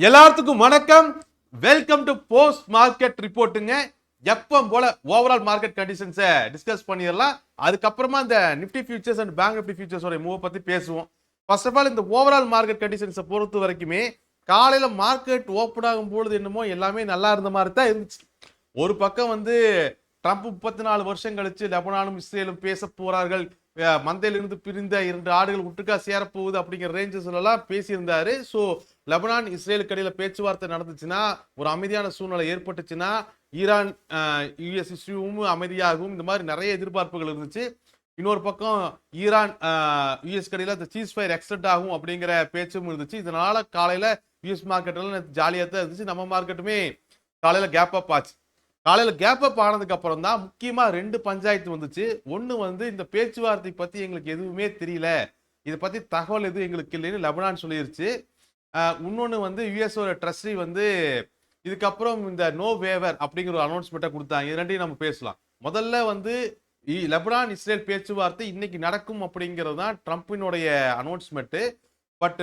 எல்லாத்துக்கும் வணக்கம். Welcome to post market ரிப்போர்ட்டுங்க. எப்பவும் போல ஓவரால் மார்க்கெட் கண்டிஷன்ஸை டிஸ்கஸ் பண்ணிடலாம். அதுக்கப்புறமா இந்த Nifty futures and bank Nifty ஃபியூச்சர்ஸோட மூவ் பத்தி பேசுவோம். ஃபர்ஸ்ட் ஆஃப் ஆல் இந்த ஓவரால் மார்க்கெட் கண்டிஷன்ஸை பொறுத்த வரைக்குமே காலையில மார்க்கெட் ஓப்பன் ஆகும் பொழுது என்னமோ எல்லாமே நல்லா இருந்த மாதிரி தான் இருந்துச்சு. ஒரு பக்கம் வந்து ட்ரம்ப் 34 வருஷம் கழிச்சு லெபனானும் இஸ்ரேலும் பேச போறார்கள், மந்தையிலிருந்து பிரிந்த 2 ஆடுகள் ஒட்டுக்கா சேரப்போகுது அப்படிங்கிற ரேஞ்சஸ் எல்லாம் பேசியிருந்தாரு. ஸோ லெபனான் இஸ்ரேலுக்கு இடையில பேச்சுவார்த்தை நடந்துச்சுன்னா, ஒரு அமைதியான சூழ்நிலை ஏற்பட்டுச்சுன்னா, ஈரான் யுஎஸ் இஷ்யூவும் அமைதியாகும், இந்த மாதிரி நிறைய எதிர்பார்ப்புகள் இருந்துச்சு. இன்னொரு பக்கம் ஈரான் யுஎஸ் கடையில் இந்த சீஸ் ஃபயர் எக்ஸ்டெண்ட் ஆகும் அப்படிங்கிற பேச்சும் இருந்துச்சு. இதனால காலையில யுஎஸ் மார்க்கெட்லாம் ஜாலியாக தான் இருந்துச்சு. நம்ம மார்க்கெட்டுமே காலையில கேப் அப் ஆச்சு. காலையில கேப் அப் ஆனதுக்கு அப்புறம் தான் முக்கியமா 2 பஞ்சாயத்து வந்துச்சு. ஒன்னு வந்து இந்த பேச்சுவார்த்தை பத்தி எங்களுக்கு எதுவுமே தெரியல, இதை பத்தி தகவல் எதுவும் எங்களுக்கு இல்லைன்னு லெபனான் சொல்லிருச்சு. இன்னொன்னு வந்து யுஎஸோட ட்ரஸ்டி வந்து இதுக்கப்புறம் இந்த நோ வேவர் அப்படிங்கிற ஒரு அனௌன்ஸ்மெண்ட்டை கொடுத்தாங்க. இது ரெண்டையும் நம்ம பேசலாம். முதல்ல வந்து லெபனான் இஸ்ரேல் பேச்சுவார்த்தை இன்னைக்கு நடக்கும் அப்படிங்கிறது தான் ட்ரம்பினுடைய அனௌன்ஸ்மெண்ட். பட்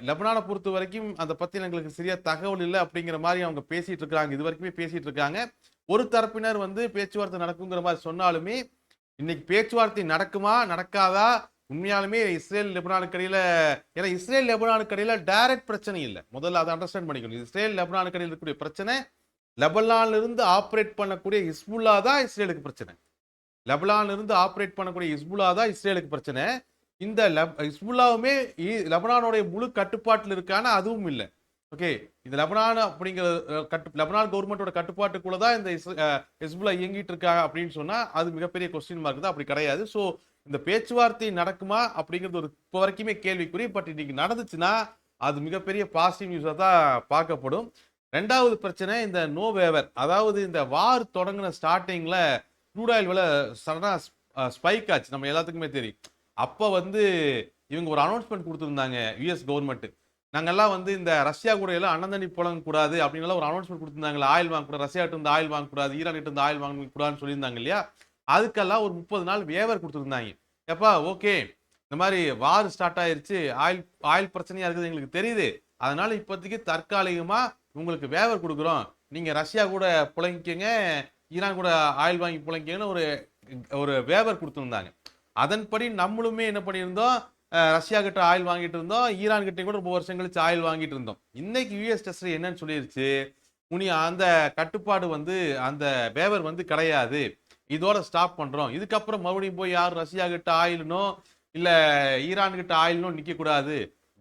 லெபனானை பொறுத்த வரைக்கும் அதை பத்தி எங்களுக்கு சரியா தகவல் இல்லை அப்படிங்கிற மாதிரி அவங்க பேசிட்டு இருக்காங்க. இது வரைக்குமே பேசிட்டு இருக்காங்க. ஒரு தரப்பினர் வந்து பேச்சுவார்த்தை நடக்குங்கிற மாதிரி சொன்னாலுமே இன்னைக்கு பேச்சுவார்த்தை நடக்குமா நடக்காதா, உண்மையாலுமே இஸ்ரேல் லெபனானுக்கு இடையில, ஏன்னா இஸ்ரேல் லெபனானுக்கு இடையில டைரக்ட் பிரச்சனை இல்லை. முதல்ல அதை அண்டர்ஸ்டாண்ட் பண்ணிக்கணும். இஸ்ரேல் லெபனானுக்கு இடையில இருக்கக்கூடிய பிரச்சனை, லெபனான்ல இருந்து ஆப்ரேட் பண்ணக்கூடிய ஹிஸ்புல்லா தான் இஸ்ரேலுக்கு பிரச்சனை. லெபனான்ல இருந்து ஆப்ரேட் பண்ணக்கூடிய ஹிஸ்புல்லா தான் இஸ்ரேலுக்கு பிரச்சனை. இந்த ஹிஸ்புல்லாவுமே லெபனானுடைய முழு கட்டுப்பாட்டில் இருக்கான அதுவும் இல்லை. ஓகே, இது லெபனான் அப்படிங்கிற லெபனான் கவர்மெண்டோட கட்டுப்பாட்டுக்குள்ள தான் இந்த ஹிஸ்புல்லா இயங்கிட்டு இருக்காங்க அப்படின்னு சொன்னா அது மிகப்பெரிய கொஸ்டின் மார்க் தான். அப்படி கிடையாது. ஸோ இந்த பேச்சுவார்த்தை நடக்குமா அப்படிங்கிறது ஒரு இப்போ வரைக்குமே கேள்விக்குறி. பட் இன்னைக்கு நடந்துச்சுன்னா அது மிகப்பெரிய பாசிட்டிவ் நியூஸா தான் பார்க்கப்படும். ரெண்டாவது பிரச்சனை இந்த நோ வேவர், அதாவது இந்த வார் தொடங்கின ஸ்டார்டிங்ல க்ரூட் ஆயில் விலை சடனா ஸ்பைக் ஆச்சு, நம்ம எல்லாத்துக்குமே தெரியும். அப்போ வந்து இவங்க ஒரு அனௌன்ஸ்மெண்ட் கொடுத்துருந்தாங்க யுஎஸ் கவர்மெண்ட். நாங்கெல்லாம் வந்து இந்த ரஷ்யா கூட எல்லாம் அண்ணந்தண்ணி புழங்கக்கூடாது அப்படின்னு ஒரு அனௌன்ஸ்மெண்ட் கொடுத்துருந்தாங்களா. ஆயில் வாங்கக்கூடாது, ரஷ்யாட்டு இருந்து ஆயில் வாங்கக்கூடாது, ஈரான்கிட்ட இருந்து ஆயில் வாங்கக்கூடாதுன்னு சொல்லியிருந்தாங்க இல்லையா. அதுக்கெல்லாம் ஒரு 30 நாள் வேவர் கொடுத்துருந்தாங்க. எப்பா ஓகே, இந்த மாதிரி வார் ஸ்டார்ட் ஆயிருச்சு, ஆயில் பிரச்சனையா இருக்குது எங்களுக்கு தெரியுது, அதனால இப்போதைக்கு தற்காலிகமா உங்களுக்கு வேவர் கொடுக்குறோம், நீங்க ரஷ்யா கூட புழங்கிக்கங்க, ஈரான் கூட ஆயில் வாங்கி புழங்கிக்கங்கன்னு ஒரு ஒரு வேவர் கொடுத்துருந்தாங்க. அதன்படி நம்மளுமே என்ன பண்ணியிருந்தோம், ரஷ்யா கிட்ட ஆயில் வாங்கிட்டு இருந்தோம், ஈரான் கிட்ட கூட ரொம்ப வருஷம் கழிச்சு ஆயில் வாங்கிட்டு இருந்தோம். இன்னைக்கு யூஎஸ் டெஸ்ட் என்னன்னு சொல்லிருச்சு, உனி அந்த கட்டுப்பாடு வந்து அந்த வேவர் வந்து கிடையாது, இதோட ஸ்டாப் பண்றோம், இதுக்கப்புறம் மறுபடியும் போய் யாரும் ரஷ்யா கிட்ட ஆயிலனோ இல்ல ஈரான் கிட்ட ஆயிலனோ நிக்க கூடாது,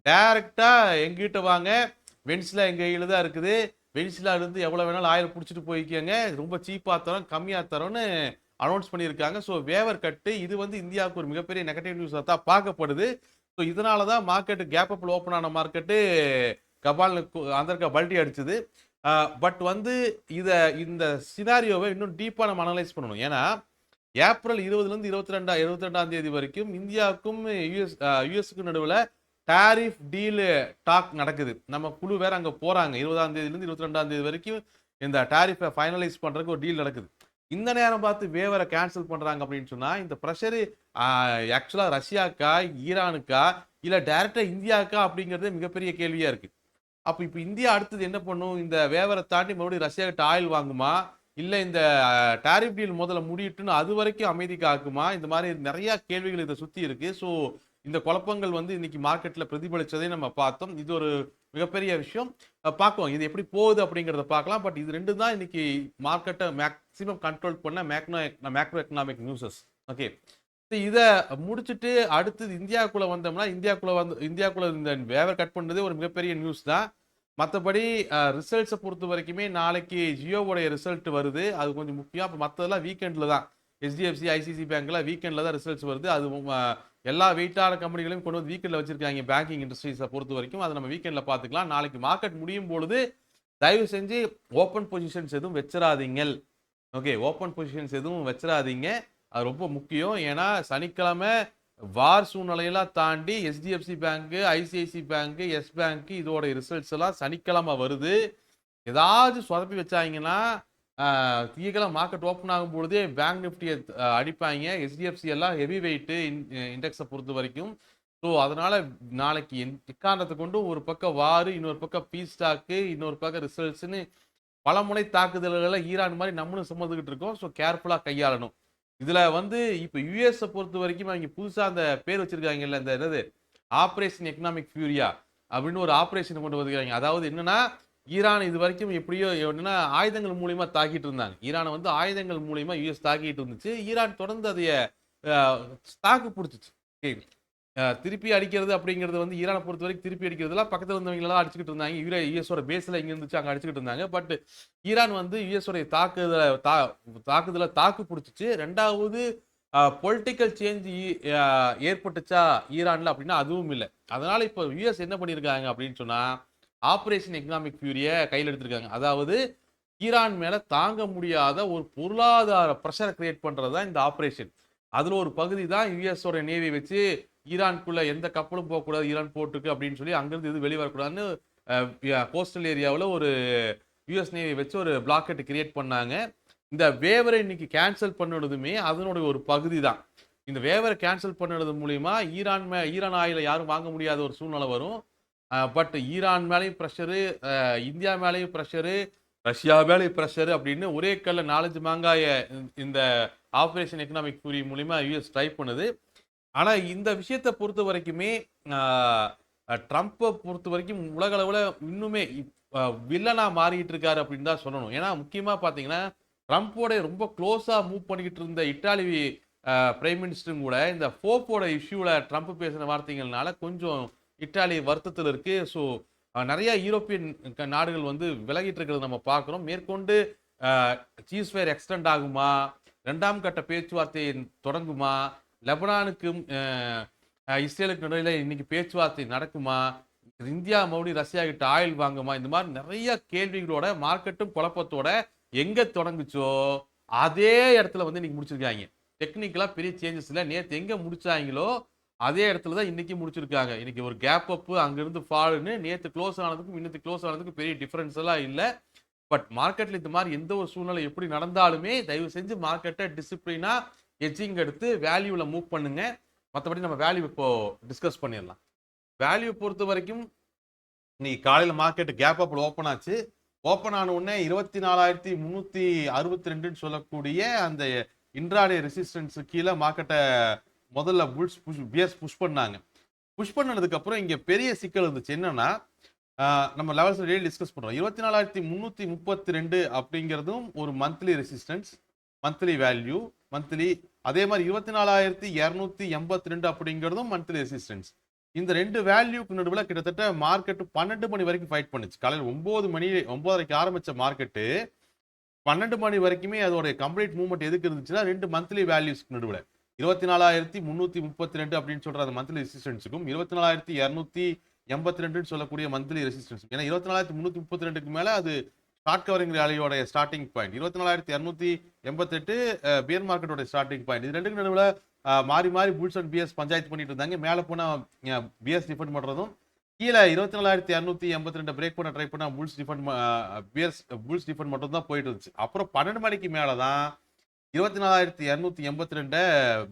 டைரக்டா எங்கிட்ட வாங்க, வெனிஸ்லா எங்க கையில தான் இருக்குது, வெனிஸ்லா இருந்து எவ்வளவு வேணாலும் ஆயில் பிடிச்சிட்டு போய்க்கங்க, ரொம்ப சீப்பா தரோம் கம்மியா தரோம்னு அனௌன்ஸ் பண்ணியிருக்காங்க. ஸோ வேவர் கட்டு இது வந்து இந்தியாவுக்கு ஒரு மிகப்பெரிய நெகட்டிவ் நியூஸாக தான் பார்க்கப்படுது. ஸோ இதனால தான் மார்க்கெட்டு கேப் அப்பில் ஓப்பன் ஆன மார்க்கெட்டு கபால் அந்த பல்ட்டி அடிச்சுது. பட் வந்து இந்த சினாரியோவை இன்னும் டீப்பாக நம்ம அனலைஸ் பண்ணணும். ஏன்னா ஏப்ரல் 20லேருந்து 22ஆம் தேதி வரைக்கும் இந்தியாவுக்கும் யுஎஸ்க்கு நடுவில் டாரிஃப் டீல் டாக் நடக்குது. நம்ம குழு வேற அங்கே போகிறாங்க. 20ஆம் தேதியிலேருந்து 22ஆம் தேதி வரைக்கும் இந்த டாரிஃபை ஃபைனலைஸ் பண்ணுறதுக்கு ஒரு டீல் நடக்குது. இந்த நேரம் பார்த்து வேவரை கேன்சல் பண்றாங்க அப்படின்னு சொன்னா இந்த ப்ரெஷர் ஆக்சுவலா ரஷ்யாக்கா ஈரானுக்கா இல்ல டைரக்டா இந்தியாக்கா அப்படிங்கிறது மிகப்பெரிய கேள்வியா இருக்கு. அப்ப இப்ப இந்தியா அடுத்தது என்ன பண்ணும், இந்த வேவரை தாண்டி மறுபடியும் ரஷ்யா கிட்ட ஆயில் வாங்குமா, இல்ல இந்த டாரிஃப் டீல் முதல்ல முடிட்டுன்னு அது வரைக்கும் அமைதி காக்குமா, இந்த மாதிரி நிறைய கேள்விகள் இதை சுத்தி இருக்கு. ஸோ இந்த குழப்பங்கள் வந்து இன்னைக்கு மார்க்கெட்ல பிரதிபலிச்சதை நம்ம பார்த்தோம். இது ஒரு மிகப்பெரிய விஷயம். பார்க்கலாம் இது எப்படி போகுது அப்படிங்கிறத பார்க்கலாம். பட் இது ரெண்டு தான் இன்னைக்கு மார்க்கெட்டை மேக்சிமம் கண்ட்ரோல் பண்ண மேக்ரோ எக்கனாமிக் நியூஸஸ். ஓகே, இதை முடிச்சுட்டு அடுத்தது இந்தியாவுக்குள்ள வந்தோம்னா இந்தியாவுக்குள்ள இந்த வேவர் கட் பண்ணதே ஒரு மிகப்பெரிய நியூஸ் தான். மற்றபடி ரிசல்ட்ஸை பொறுத்த வரைக்குமே நாளைக்கு ஜியோவோடைய ரிசல்ட் வருது, அது கொஞ்சம் முக்கியம். அப்போ மற்றதெல்லாம் வீக்கெண்டில் தான், HDFC ICICI பேங்க்லாம் வீக்கெண்டில் தான் ரிசல்ட்ஸ் வருது. அது எல்லா வெயிட்டான கம்பெனிகளையும் கொண்டு வந்து வீக்கெண்டில் வச்சிருக்காங்க பேங்கிங் இண்டஸ்ட்ரீஸை பொறுத்த வரைக்கும். அதை நம்ம வீக்கெண்டில் பார்த்துக்கலாம். நாளைக்கு மார்க்கெட் முடியும் பொழுது தயவு செஞ்சு ஓப்பன் பொசிஷன்ஸ் எதுவும் வச்சிடாதீங்க. ஓகே, ஓப்பன் பொசிஷன்ஸ் எதுவும் வச்சிடாதீங்க, அது ரொம்ப முக்கியம். ஏன்னா சனிக்கிழமை வார் சூழ்நிலையெல்லாம் தாண்டி HDFC bank, ICICI bank, Yes Bank இதோட ரிசல்ட்ஸ் எல்லாம் சனிக்கிழமை வருது. ஏதாச்சும் சொதப்பி வச்சாங்கன்னா திங்கக்கிழமை மார்க்கெட் ஓப்பன் ஆகும் பொழுதே பேங்க் நிஃப்டியை அடிப்பாங்க. HDFC எல்லாம் ஹெவி வெயிட் இண்டெக்ஸை பொறுத்த வரைக்கும். ஸோ அதனால நாளைக்கு எக்காரணத்தை கொண்டு ஒரு பக்கம் வாரு, இன்னொரு பக்கம் பீஸ் ஸ்டாக்கு, இன்னொரு பக்கம் ரிசல்ட்ஸ்னு பலமுனை தாக்குதல்களை ஈரான் மாதிரி நம்மளும் சுமந்துக்கிட்டு இருக்கோம். ஸோ கேர்ஃபுல்லாக கையாளணும். இதுல வந்து இப்போ யுஎஸை பொறுத்த வரைக்கும் அவங்க புதுசா அந்த பேர் வச்சிருக்காங்கல்ல, இந்த என்னது ஆபரேஷன் எக்கனாமிக் ஃபியூரியா அப்படின்னு ஒரு ஆபரேஷன் கொண்டு வந்துருக்காங்க. அதாவது என்னன்னா ஈரான் இது வரைக்கும் எப்படியோ என்னன்னா ஆயுதங்கள் மூலியமா தாக்கிட்டு இருந்தாங்க. ஈரானை வந்து ஆயுதங்கள் மூலியமா யுஎஸ் தாக்கிட்டு இருந்துச்சு. ஈரான் தொடர்ந்து அதைய தாக்கு பிடிச்சிச்சு. திருப்பி அடிக்கிறது அப்படிங்கிறது வந்து ஈரானை பொறுத்த வரைக்கும் திருப்பி அடிக்கிறதுலாம் பக்கத்தில் இருந்தவங்களெல்லாம் அடிச்சுக்கிட்டு இருந்தாங்க. யுஎஸோட பேஸ்ல இங்க இருந்துச்சு, அங்கே அடிச்சுக்கிட்டு இருந்தாங்க. பட் ஈரான் வந்து யுஎஸோடைய தாக்குதலை தாக்கு பிடிச்சிச்சு. ரெண்டாவது பொலிட்டிக்கல் சேஞ்ச் ஏற்பட்டுச்சா ஈரான்ல அப்படின்னா அதுவும் இல்லை. அதனால இப்போ யுஎஸ் என்ன பண்ணியிருக்காங்க அப்படின்னு சொன்னா ஆபரேஷன் எக்கனாமிக் ஃபியூரியை கையில் எடுத்திருக்காங்க. அதாவது ஈரான் மேல தாங்க முடியாத ஒரு பொருளாதார ப்ரெஷரை கிரியேட் பண்றதுதான் இந்த ஆபரேஷன். அதுல ஒரு பகுதி தான் யுஎஸோட நேவி வச்சு ஈரானுக்குள்ள எந்த கப்பலும் போகக்கூடாது, ஈரான் போட்டுருக்கு அப்படின்னு சொல்லி அங்கிருந்து இது வெளியே வரக்கூடாதுன்னு கோஸ்டல் ஏரியாவில் ஒரு யுஎஸ் நேவி வச்சு ஒரு பிளாக்கெட் கிரியேட் பண்ணாங்க. இந்த வேவரை இன்னைக்கு கேன்சல் பண்ணுறதுமே அதனுடைய ஒரு பகுதி தான். இந்த வேவரை கேன்சல் பண்ணுறது மூலியமா ஈரான் ஆயில யாரும் வாங்க முடியாத ஒரு சூழ்நிலை வரும். பட் ஈரான் மேலேயும் ப்ரெஷரு, இந்தியா மேலேயும் ப்ரெஷரு, ரஷ்யா மேலேயும் ப்ரெஷரு அப்படின்னு ஒரே கல்ல 4 மாங்காய இந்த ஆபரேஷன் எக்கனாமிக் ஃபியூரி மூலியமா யுஎஸ் ட்ரை பண்ணுது. ஆனா இந்த விஷயத்தை பொறுத்த வரைக்குமே ட்ரம்ப்பை பொறுத்த வரைக்கும் உலக அளவில் இன்னுமே வில்லனா மாறிட்டு இருக்காரு அப்படின்னு தான் சொல்லணும். ஏன்னா முக்கியமா பாத்தீங்கன்னா ட்ரம்ப்போட ரொம்ப க்ளோஸா மூவ் பண்ணிக்கிட்டு இருந்த இட்டாலி பிரைம் மினிஸ்டரும் கூட இந்த போப்போட இஷ்யூல ட்ரம்ப் பேசின வார்த்தைகள்னால கொஞ்சம் இட்டாலி வருத்தத்தில் இருக்கு. ஸோ நிறைய யூரோப்பியன் நாடுகள் வந்து விலகிட்டு இருக்கிறது நம்ம பார்க்குறோம். மேற்கொண்டு சீஸ்ஃபயர் எக்ஸ்டெண்ட் ஆகுமா, 2ஆம் கட்ட பேச்சுவார்த்தை தொடங்குமா, லெபனானுக்கும் இஸ்ரேலுக்கு நடுவில் இன்னைக்கு பேச்சுவார்த்தை நடக்குமா, இந்தியா மறுபடியும் ரஷ்யா கிட்ட ஆயில் வாங்குமா, இந்த மாதிரி நிறைய கேள்விகளோட மார்க்கெட்டும் குழப்பத்தோட எங்க தொடங்குச்சோ அதே இடத்துல வந்து இன்னைக்கு முடிச்சிருக்காங்க. டெக்னிக்கலா பெரிய சேஞ்சஸ் இல்லை. நேற்று எங்க முடிச்சாங்களோ அதே இடத்துல தான் இன்னைக்கு முடிச்சிருக்காங்க. இன்னைக்கு ஒரு கேப் அப் அங்கிருந்து ஃபால்னு நேற்று க்ளோஸ் ஆனதுக்கும் இன்னைக்கு க்ளோஸ் ஆனதுக்கும் பெரிய டிஃபரன்ஸ் எல்லாம் இல்லை. பட் மார்க்கெட்ல இந்த மாதிரி எந்த ஒரு சூழ்நிலை எப்படி நடந்தாலுமே தயவு செஞ்சு மார்க்கெட்டை டிசிப்ளினா ஹெட்ஜிங் எடுத்து வேல்யூவில் மூவ் பண்ணுங்க. மற்றபடி நம்ம வேல்யூ இப்போ டிஸ்கஸ் பண்ணிடலாம். வேல்யூ பொறுத்த வரைக்கும் இன்னைக்கு காலையில் மார்க்கெட் கேப் அப் ஓப்பன் ஆச்சு. ஓப்பன் ஆன உடனே 24,362 சொல்லக்கூடிய அந்த இன்ட்ராடே ரெசிஸ்டன்ஸ் கீழே மார்க்கெட்டை முதல்ல பிஎஸ் புஷ் பண்ணாங்க. புஷ் பண்ணதுக்கு அப்புறம் இங்க பெரிய சிக்கல் இருந்துச்சு. என்னன்னா நம்ம லெவல்ஸ் டெய்லி டிஸ்கஸ் பண்றோம். 24,332 அப்படிங்கிறதும் ஒரு monthly resistance, monthly value, monthly. அதே மாதிரி 24,282 அப்படிங்கிறதும் மந்த்லி ரெசிஸ்டன்ஸ். இந்த ரெண்டு வேல்யூக்கு நடுவில் கிட்டத்தட்ட மார்க்கெட் 12 மணி வரைக்கும் ஃபைட் பண்ணுச்சு. காலையில் 9:30 ஆரம்பிச்ச மார்க்கெட்டு 12 மணி வரைக்குமே அதோட கம்ப்ளீட் மூவ்மெண்ட் எதுக்கு இருந்துச்சுன்னா ரெண்டு மந்த்லி வேல்யூஸ்க்கு நடுவில் 24,332 அப்படின்னு சொல்ற அந்த மந்த்லி ரெசிஸ்டன்ஸுக்கும் 24,282 சொல்லக்கூடிய மந்த்லி ரெசிஸ்டன்ஸ். ஏன்னா 24,332க்கு மேல அது ஷார்ட் கவரிங் ரேலியோட ஸ்டார்டிங் பாயிண்ட், 24,288 பியர் மார்க்கெட்டோட ஸ்டார்டிங் பாயிண்ட். இது ரெண்டுக்கு நடுவில் மாறி மாறி புல்ஸ் அண்ட் பிஎஸ் பஞ்சாயத்து பண்ணிட்டு இருந்தாங்க. மேலே போனா பிஎஸ் டிஃபெண்ட் பண்றதும், கீழே 24,282 பிரேக் பண்ண ட்ரை பண்ண புல்ஸ் டிஃபெண்ட் மட்டும் தான் போயிட்டு இருந்துச்சு. அப்புறம் 12 மணிக்கு மேலதான் 24,282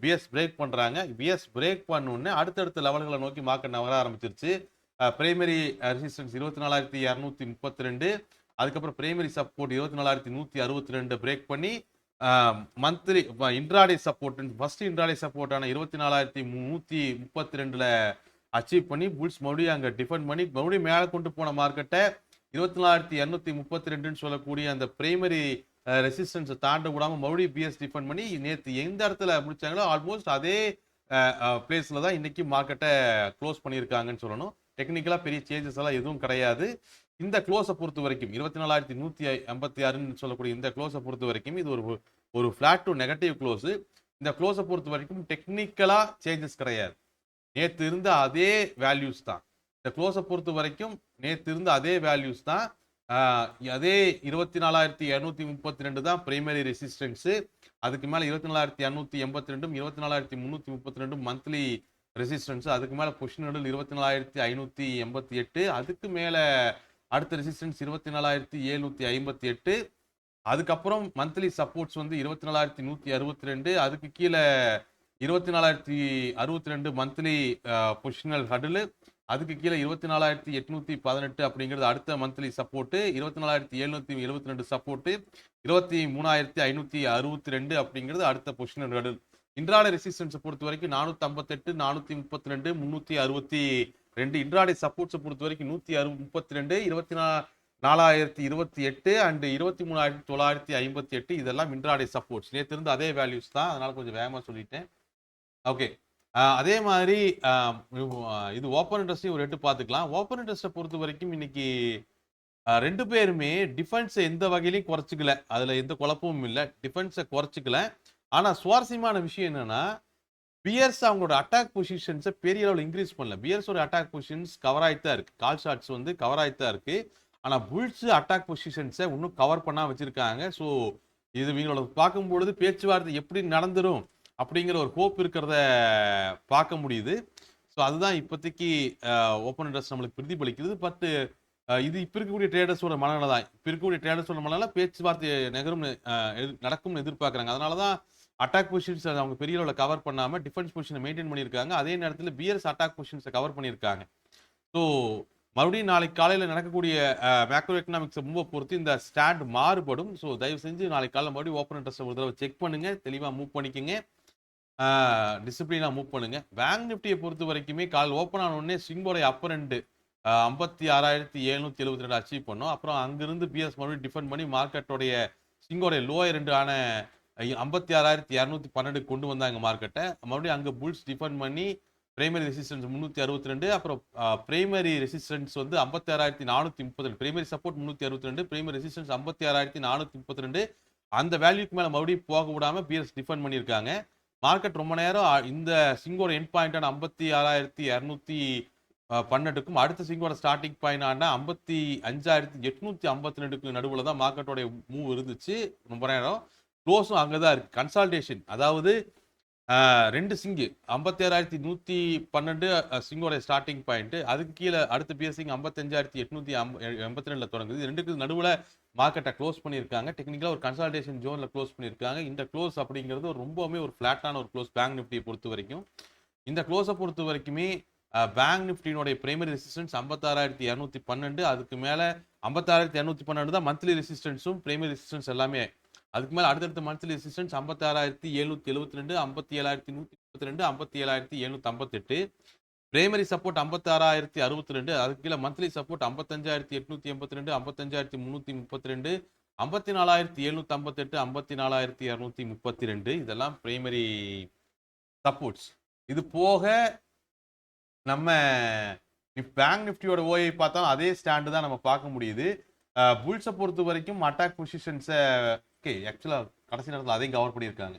பிஎஸ் பிரேக் பண்றாங்க. பிஎஸ் பிரேக் பண்ணோன்னு அடுத்தடுத்த லெவல்களை நோக்கி மார்க்கெட் நகர ஆரம்பிச்சிருச்சு. பிரைமரி ரெசிஸ்டன்ஸ் 24,232, அதுக்கப்புறம் பிரைமரி சப்போர்ட் 24,162 பிரேக் பண்ணி monthly intraday support, first intraday சப்போர்ட்டான 24,132 அச்சீவ் பண்ணி புல்ஸ் மறுபடியும் அங்கே டிஃபெண்ட் பண்ணி மறுபடியும் மேலே கொண்டு போன மார்க்கெட்டை 24,232 சொல்லக்கூடிய அந்த பிரைமரி ரெசிஸ்டன்ஸை தாண்ட விடாம மறுபடியும் பிஎஸ் டிஃபெண்ட் பண்ணி நேற்று எந்த இடத்துல முடிச்சாங்களோ ஆல்மோஸ்ட் அதே பிளேஸ்ல தான் இன்னைக்கு மார்க்கெட்டை க்ளோஸ் பண்ணியிருக்காங்கன்னு சொல்லணும். டெக்னிக்கலா பெரிய சேஞ்சஸ் எல்லாம் எதுவும் கிடையாது. இந்த க்ளோஸை பொறுத்த வரைக்கும் 24,156 சொல்லக்கூடிய இந்த க்ளோஸை பொறுத்த வரைக்கும் இது ஒரு ஃபிளாட் டு நெகட்டிவ் க்ளோஸ். இந்த க்ளோஸை பொறுத்த வரைக்கும் டெக்னிக்கலா சேஞ்சஸ் கிடையாது. நேற்று இருந்த அதே வேல்யூஸ் தான். இந்த க்ளோஸை பொறுத்த வரைக்கும் நேற்று இருந்த அதே வேல்யூஸ் தான். அதே 24,232 தான் பிரைமரி ரெசிஸ்டன்ஸு. அதுக்கு மேலே 24,282 24,332 மந்த்லி ரெசிஸ்டன்ஸ். அதுக்கு மேலே பொசிஷன் நடுவில் 24,588. அதுக்கு மேலே அடுத்த ரெசிஸ்டன்ஸ் 24,758. அதுக்கப்புறம் மந்த்லி சப்போர்ட்ஸ் வந்து 24,162. அதுக்கு கீழே 24,062 மந்த்லி பொசிஷனல் ஹடில். அதுக்கு கீழே 24,818 அப்படிங்கிறது அடுத்த மந்த்லி சப்போர்ட்டு. 24,772 சப்போர்ட்டு. 23,562 அப்படிங்கிறது அடுத்த பொசிஷனல் ஹடில். இன்ட்ராடே ரெசிஸ்டன்ஸை பொறுத்த வரைக்கும் 458, 432, 362. இன்ட்ராடே சப்போர்ட்ஸை பொறுத்த வரைக்கும் 132, 24,028 அண்ட் 23,958. இதெல்லாம் இன்ட்ராடே சப்போர்ட்ஸ். நேற்று இருந்து அதே வேல்யூஸ் தான், அதனால கொஞ்சம் வேகமாக சொல்லிட்டேன். ஓகே, அதே மாதிரி இது ஓப்பன் இன்ட்ரெஸ்டையும் ஒரு எட்டு பார்த்துக்கலாம். ஓப்பன் இன்ட்ரெஸ்ட்டை பொறுத்த வரைக்கும் இன்னைக்கு ரெண்டு பேருமே டிஃபென்ஸை எந்த வகையிலையும் குறைச்சிக்கல. அதில் எந்த குழப்பமும் இல்லை, டிஃபென்ஸை குறைச்சிக்கல. ஆனால் சுவாரஸ்யமான விஷயம் என்னன்னா, பியர்ஸ் அவங்களோட அட்டாக் பொசிஷன்ஸை பெரிய அளவில் இன்க்ரீஸ் பண்ணல. பியர்ஸோட அட்டாக் பொசிஷன்ஸ் கவர் ஆகிட்டு தான் இருக்கு, கால் ஷாட்ஸ் வந்து கவர் ஆகிட்டு தான் இருக்கு. ஆனால் புல்ஸ் அட்டாக் பொசிஷன்ஸை இன்னும் கவர் பண்ணாம வச்சிருக்காங்க. ஸோ இது இவங்களோட பார்க்கும்பொழுது பேச்சுவார்த்தை எப்படி நடந்துரும் அப்படிங்கிற ஒரு ஹோப் இருக்கிறத பார்க்க முடியுது. ஸோ அதுதான் இப்போதைக்கு ஓப்பன் இன்ட்ரெஸ்ட் நம்மளுக்கு பிரதிபலிக்குது. பட் இது இப்போ இருக்கக்கூடிய ட்ரேடர்ஸோட மனநிலை தான். இப்போ இருக்கக்கூடிய ட்ரேடர்ஸோட மனநிலை பேச்சுவார்த்தை நடக்கும்னு எதிர்பார்க்குறாங்க. அதனால தான் அட்டாக் பொசிஷன்ஸ் அவங்க பெரிய அளவில் கவர் பண்ணாமல் டிஃபென்ஸ் பொசிஷனை மெயின்டைன் பண்ணியிருக்காங்க. அதே நேரத்தில் பியர்ஸ் அட்டாக் பொசிஷன்ஸை கவர் பண்ணியிருக்காங்க. ஸோ மறுபடியும் நாளைக்கு காலையில் நடக்கக்கூடிய மேக்ரோ எக்கனாமிக்ஸை மூவ் பொறுத்து இந்த ஸ்டாண்ட் மாறுபடும். ஸோ தயவு செஞ்சு நாளைக்கு காலையில் மறுபடியும் ஓப்பன் இன்ட்ரெஸ்ட்டை ஒரு தடவை செக் பண்ணுங்க, தெளிவாக மூவ் பண்ணிக்கோங்க, டிசிப்ளினாக மூவ் பண்ணுங்க. பேங்க் நிஃப்டியை பொறுத்த வரைக்குமே கால் ஓப்பன் ஆன உடனே ஸ்விங்கோடைய அப்பர் எண்டு 56,772 அச்சீவ் பண்ணோம். அப்புறம் அங்கிருந்து பிஎஸ் மறுபடியும் டிஃபெண்ட் பண்ணி மார்க்கெட்டோடைய ஸ்விங்கோடைய லோயர் எண்டு ஆன 56,212 கொண்டு வந்தாங்க மார்க்கெட்டை. மறுபடியும் அங்கே புல்ஸ் டிஃபெண்ட் பண்ணி பிரைமரி ரெசிஸ்டன்ஸ் 362, அப்புறம் பிரைமரி ரெசிஸ்டன்ஸ் வந்து 56,432, பிரைமரி சப்போர்ட் 362, பிரைமரி ரெசிஸ்டன்ஸ் 56,432. அந்த வேல்யூக்கு மேலே மறுபடியும் போக விடாமல் பிஎஸ் டிஃபெண்ட் பண்ணியிருக்காங்க. மார்க்கெட் ரொம்ப நேரம் இந்த சிங்கோட எண்ட் பாயிண்டான 56,212க்கும் அடுத்த சிங்கோட ஸ்டார்டிங் பாயிண்டான 55,852க்கு நடுவில் தான் மார்க்கெட்டோடைய மூவ் இருந்துச்சு. ரொம்ப நேரம் க்ளோஸும் அங்கே தான் இருக்கு. கன்சால்டேஷன், அதாவது ரெண்டு சிங்கு 56,112 சிங்கோட ஸ்டார்டிங் பாயிண்ட், அதுக்கு கீழே அடுத்த பிஎஸ்சிங் 55,882 தொடங்குது. ரெண்டுக்கு நடுவில் மார்க்கெட்டை க்ளோஸ் பண்ணியிருக்காங்க. டெக்னிக்கலாக ஒரு கன்சால்டேஷன் ஜோனில் க்ளோஸ் பண்ணியிருக்காங்க. இந்த க்ளோஸ் அப்படிங்கிறது ரொம்பவுமே ஒரு ஃப்ளாட்டான ஒரு க்ளோஸ் பேங்க் நிஃப்டியை பொறுத்த வரைக்கும். இந்த க்ளோஸை பொறுத்த வரைக்குமே பேங்க் நிஃப்டியினுடைய பிரைமரி ரெசிஸ்டன்ஸ் 56,212, அதுக்கு மேலே 56,212 தான் மந்த்லி ரெசிஸ்டன்ஸும் பிரைமரி ரெசிஸ்டன்ஸ் எல்லாமே. அதுக்கு மேலே அடுத்தடுத்த மந்த்லி ரெசிஸ்டன்ஸ் 56,772, 57,132, 57,758. பிரைமரி சப்போர்ட் 56,062, அதுக்கு கீழே மந்த்லி சப்போர்ட் 55,882, 55,332, 54,758, 54,232. இதெல்லாம் பிரைமரி சப்போர்ட்ஸ். இது போக நம்ம பேங்க் நிஃப்டியோட ஓஐ பார்த்தாலும் அதே ஸ்டாண்டு தான் நம்ம பார்க்க முடியுது. புல்ஸை பொறுத்த வரைக்கும் அட்டாக் பொசிஷன்ஸை ஆக்சுவலாக கடைசி நேரத்தில் அதையும் கவர் பண்ணியிருக்காங்க.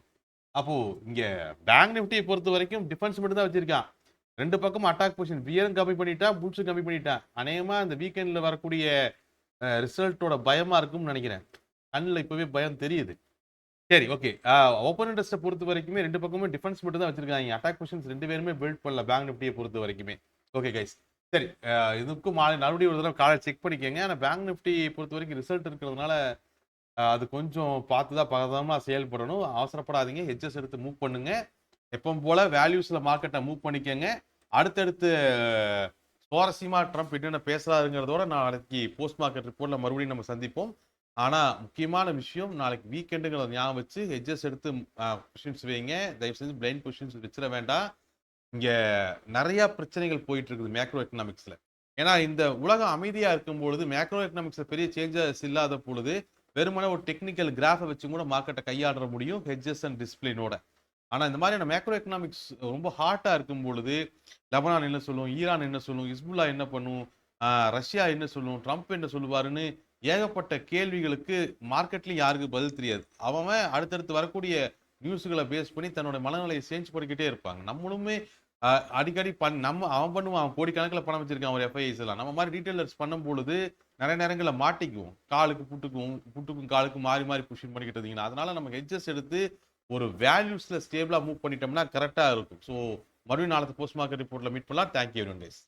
அப்போது இங்கே பேங்க் நிஃப்டியை பொறுத்த வரைக்கும் டிஃபென்ஸ் மட்டும் தான் வச்சிருக்கான். ரெண்டு பக்கம் அட்டாக் பொசிஷன், பியரும் கம்மி பண்ணிட்டா, புல்ஸும் கம்மி பண்ணிட்டா. அநேகமாக இந்த வீக்கெண்டில் வரக்கூடிய ரிசல்ட்டோட பயமாக இருக்கும்னு நினைக்கிறேன். கண்ணில் இப்போவே பயம் தெரியுது. சரி, ஓகே. ஓப்பன் இன்ட்ரெஸ்ட்டை பொறுத்த வரைக்குமே ரெண்டு பக்கமே டிஃபென்ஸ் மட்டும் தான் வச்சிருக்காங்க. அட்டாக் பொசிஷன்ஸ் ரெண்டு பேருமே பில்ட் பண்ணல பேங்க் நிஃப்டியை பொறுத்த வரைக்குமே. ஓகே கைஸ், சரி, இதுக்கும் மறுபடியும் ஒரு தடவை காலை செக் பண்ணிக்கோங்க. ஆனால் பேங்க் நிஃப்டி பொறுத்த வரைக்கும் ரிசல்ட் இருக்கிறதுனால அது கொஞ்சம் பார்த்து தான் பதமாக செயல்படணும். அவசரப்படாதீங்க, ஹெட்ஜஸ் எடுத்து மூவ் பண்ணுங்க. எப்பவும் போல வேல்யூஸில் மார்க்கெட்டை மூவ் பண்ணிக்கோங்க. அடுத்தடுத்து சுவாரஸ்யமாக ட்ரம்ப் என்னென்ன பேசுறாருங்கிறதோட நாளைக்கு போஸ்ட் மார்க்கெட் ரிப்போர்ட்டில் மறுபடியும் நம்ம சந்திப்போம். ஆனால் முக்கியமான விஷயம், நாளைக்கு வீக்கெண்டுங்கிறத ஞாபகம் வச்சு ஹெட்ஜஸ் எடுத்து பொசிஷன்ஸ் வைங்க. தயவு செஞ்சு பிளைண்ட் பொசிஷன்ஸ் வச்சிட வேண்டாம். இங்கே நிறையா பிரச்சனைகள் போயிட்டு இருக்குது மேக்ரோ எக்கனாமிக்ஸில். ஏன்னா இந்த உலகம் அமைதியாக இருக்கும்பொழுது மேக்ரோ எக்கனாமிக்ஸில் பெரிய சேஞ்சஸ் இல்லாத பொழுது வெறுமனே ஒரு டெக்னிக்கல் கிராஃபை வச்சு கூட மார்க்கெட்டை கையாட முடியும் ஹெட்ஜஸ் அண்ட் டிஸ்பிளினோட. ஆனால் இந்த மாதிரியான மேக்ரோ எக்கனாமிக்ஸ் ரொம்ப ஹாட்டாக இருக்கும் பொழுது லெபனான் என்ன சொல்லும், ஈரான் என்ன சொல்லும், ஹிஸ்புல்லா என்ன பண்ணும், ரஷ்யா என்ன சொல்லும், ட்ரம்ப் என்ன சொல்லுவாருன்னு ஏகப்பட்ட கேள்விகளுக்கு மார்க்கெட்லையும் யாருக்கு பதில் தெரியாது. அவன் அடுத்தடுத்து வரக்கூடிய நியூஸுகளை பேஸ் பண்ணி தன்னோட மனநிலையை சேஞ்ச் பண்ணிக்கிட்டே இருப்பாங்க. நம்மளுமே அடிக்கடி அவன் பண்ணுவான், அவன் கோடிக்கணக்கில் பணம் வச்சிருக்கான் ஒரு எஃப்ஐஎஸ் எல்லாம். நம்ம மாதிரி டீட்டெயிலர்ஸ் பண்ணும் பொழுது நிறைய நேரங்களில் மாட்டிக்குவோம். காலுக்கு புட்டுக்கும் காலுக்கும் மாறி மாறி புஷிங் பண்ணிக்கிட்டு இருந்தீங்கன்னா, அதனால நம்ம ஹெட்ஜஸ் எடுத்து ஒரு வேல்யூஸ்ல ஸ்டேபிளா மூவ் பண்ணிட்டோம்னா கரெக்டா இருக்கும். ஸோ மறுபடியும் நாளைக்கு போஸ்ட் மார்க்கெட் ரிப்போர்ட்ல மீட் பண்ணலாம். Thank you guys.